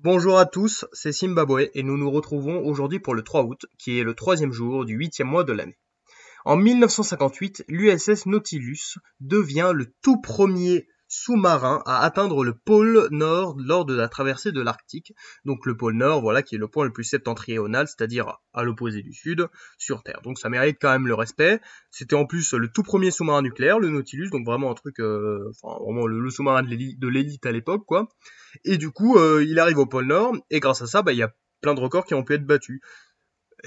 Bonjour à tous, c'est Zimbabwe et nous nous retrouvons aujourd'hui pour le 3 août, qui est le troisième jour du huitième mois de l'année. En 1958, l'USS Nautilus devient le tout premier sous-marin à atteindre le pôle Nord lors de la traversée de l'Arctique. Donc le pôle Nord, voilà, qui est le point le plus septentrional, c'est-à-dire à l'opposé du Sud, sur Terre. Donc ça mérite quand même le respect. C'était en plus le tout premier sous-marin nucléaire, le Nautilus, donc vraiment un truc, enfin vraiment le sous-marin de l'élite à l'époque, quoi. Et du coup, il arrive au pôle Nord, et grâce à ça, il y a plein de records qui ont pu être battus.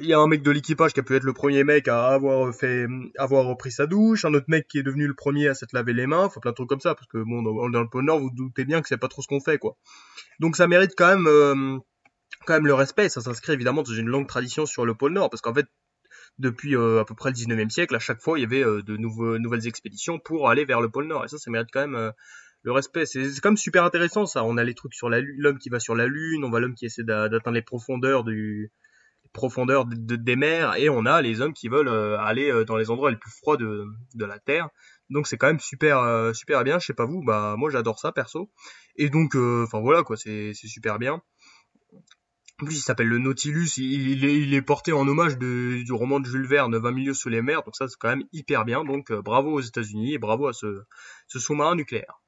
Il y a un mec de l'équipage qui a pu être le premier mec à avoir repris sa douche, un autre mec qui est devenu le premier à s'être lavé les mains, enfin plein de trucs comme ça, parce que bon, dans le pôle Nord, vous doutez bien que c'est pas trop ce qu'on fait, quoi. Donc ça mérite quand même le respect, et ça s'inscrit évidemment dans une longue tradition sur le pôle Nord, parce qu'en fait, depuis à peu près le 19e siècle, à chaque fois, il y avait nouvelles expéditions pour aller vers le pôle Nord, et ça mérite quand même le respect. C'est quand même super intéressant, ça. On a les trucs sur la Lune, l'homme qui va sur la Lune, on voit l'homme qui essaie d'atteindre les profondeurs des mers, et on a les hommes qui veulent aller dans les endroits les plus froids de la Terre. Donc c'est quand même super bien. Je sais pas vous, bah moi j'adore ça perso. Et donc enfin voilà quoi, c'est super bien. En plus il s'appelle le Nautilus, il est porté en hommage du roman de Jules Verne 20 milieux sous les mers, donc ça c'est quand même hyper bien. Donc bravo aux États-Unis et bravo à ce sous-marin nucléaire.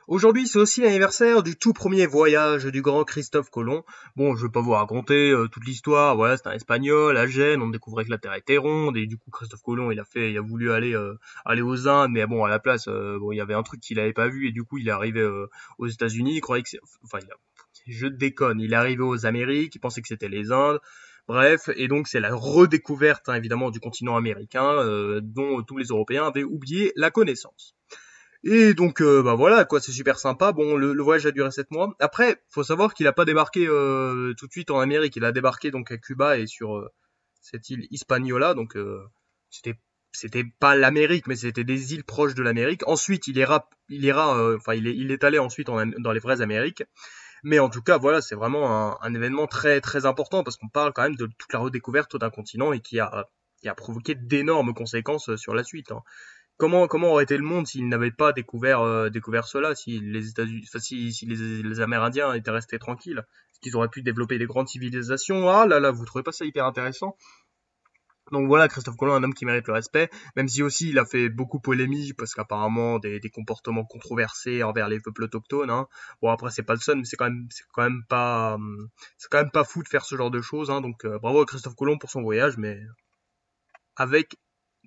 Aujourd'hui, c'est aussi l'anniversaire du tout premier voyage du grand Christophe Colomb. Bon, je vais pas vous raconter toute l'histoire. Voilà, c'est un Espagnol à Gênes, on découvrait que la Terre était ronde et du coup Christophe Colomb, il a voulu aller aux Indes, mais bon, à la place, bon, il y avait un truc qu'il avait pas vu et du coup, il est arrivé aux États-Unis. Il croyait que je déconne. Il est arrivé aux Amériques, il pensait que c'était les Indes. Bref, et donc c'est la redécouverte, hein, évidemment, du continent américain, dont tous les Européens avaient oublié la connaissance. Et donc bah voilà quoi, c'est super sympa. Bon, le voyage a duré 7 mois. Après, faut savoir qu'il a pas débarqué tout de suite en Amérique. Il a débarqué donc à Cuba et sur cette île Hispaniola. Donc c'était c'était pas l'Amérique, mais c'était des îles proches de l'Amérique. Ensuite, il est allé ensuite dans les vraies Amériques. Mais en tout cas, voilà, c'est vraiment un événement très très important parce qu'on parle quand même de toute la redécouverte d'un continent et qui a provoqué d'énormes conséquences sur la suite, hein. Comment aurait été le monde s'ils n'avaient pas découvert cela, si les États-Unis, enfin, si les Amérindiens étaient restés tranquilles, est-ce qu'ils auraient pu développer des grandes civilisations? Ah là là, vous trouvez pas ça hyper intéressant? Donc voilà, Christophe Colomb, un homme qui mérite le respect, même si aussi il a fait beaucoup polémique parce qu'apparemment des comportements controversés envers les peuples autochtones, hein. Bon après c'est pas le seul, mais c'est quand même pas fou de faire ce genre de choses, hein. Donc bravo à Christophe Colomb pour son voyage, mais avec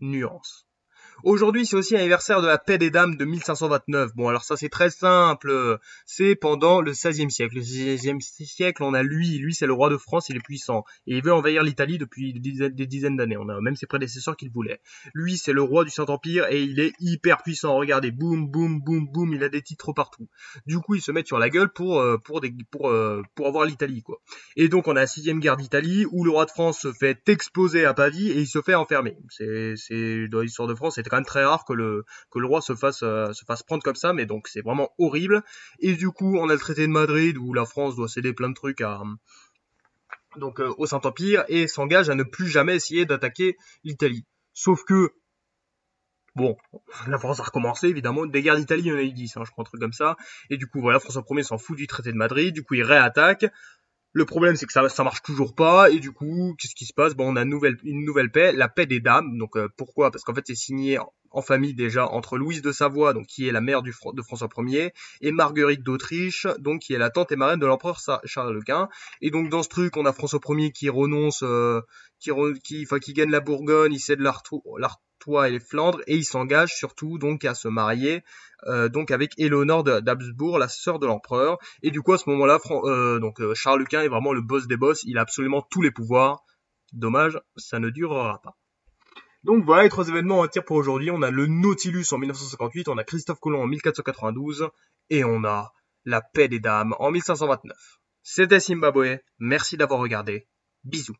nuance. Aujourd'hui, c'est aussi l'anniversaire de la paix des dames de 1529. Bon, alors ça, c'est très simple. C'est pendant le XVIe siècle. Le XVIe siècle, on a lui, c'est le roi de France, il est puissant. Et il veut envahir l'Italie depuis des dizaines d'années. On a même ses prédécesseurs qui le voulaient. Lui, c'est le roi du Saint-Empire et il est hyper puissant. Regardez, boum, boum, boum, boum, il a des titres partout. Du coup, il se met sur la gueule pour avoir l'Italie, quoi. Et donc, on a la sixième guerre d'Italie où le roi de France se fait exploser à Pavie et il se fait enfermer. Dans l'histoire de France, c'était quand même très rare que le roi se fasse prendre comme ça, mais donc c'est vraiment horrible. Et du coup, on a le traité de Madrid où la France doit céder plein de trucs au Saint-Empire et s'engage à ne plus jamais essayer d'attaquer l'Italie. Sauf que, bon, la France a recommencé, évidemment, des guerres d'Italie, il y en a eu 10, hein, je crois, un truc comme ça. Et du coup, voilà, François Ier s'en fout du traité de Madrid, du coup, il réattaque. Le problème, c'est que ça marche toujours pas, et du coup, qu'est-ce qui se passe? Bon, on a une nouvelle paix, la paix des dames. Donc, pourquoi? Parce qu'en fait, c'est signé en famille déjà entre Louise de Savoie, donc qui est la mère de François Ier, et Marguerite d'Autriche, donc qui est la tante et marraine de l'empereur Charles Quint. Et donc, dans ce truc, on a François Ier qui renonce, qui gagne la Bourgogne, il cède l'Artois et les Flandres, et il s'engage surtout donc à se marier donc avec Éléonore d'Habsbourg, la sœur de l'empereur. Et du coup, à ce moment-là, Charles Quint est vraiment le boss des boss. Il a absolument tous les pouvoirs. Dommage, ça ne durera pas. Donc voilà les trois événements à tirer pour aujourd'hui. On a le Nautilus en 1958, on a Christophe Colomb en 1492 et on a la paix des dames en 1529. C'était Zimbabwe. Merci d'avoir regardé. Bisous.